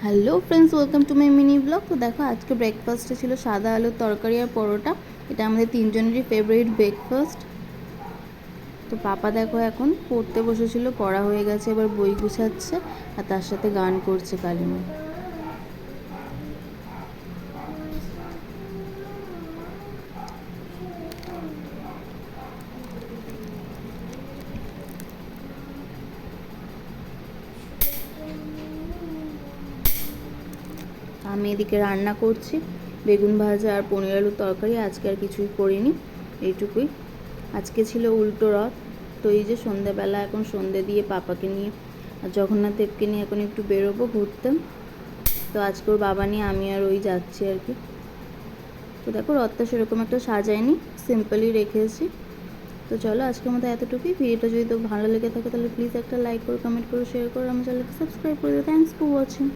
Hello friends, welcome to my mini blog. তো দেখো, আজকে ব্রেকফাস্টে ছিল সাদা আলুর তরকারি আর পরোটা। এটা আমাদের তিনজনেরই ফেভারিট ব্রেকফাস্ট। তো পাপা দেখো এখন পড়তে বসেছিল, পড়া হয়ে গেছে, এবার বই গুছাচ্ছে আর তার সাথে গান করছে কালিমা। আমি এদিকে রান্না করছি বেগুন ভাজা আর পনির আলুর তরকারি। আজকে আর কিছুই করিনি, এইটুকুই। আজকে ছিল উল্টো রথ। তো এই যে সন্ধ্যাবেলা এখন সন্ধে দিয়ে পাপাকে নিয়ে আর জগন্নাথ দেবকে নিয়ে এখন একটু বেরোবো ঘুরতে। তো আজকে ওর বাবা নিয়ে আমি আর ওই যাচ্ছি আর কি। তো দেখো, রথটা সেরকম একটা সাজায়নি, সিম্পলই রেখেছি। তো চলো, আজকের মতো এতটুকুই। ভিডিওটা যদি তো ভালো লেগে থাকে তাহলে প্লিজ একটা লাইক করো, কমেন্ট করো, শেয়ার করো, আমার চ্যানেলকে সাবস্ক্রাইব করে দিও। Thanks for watching.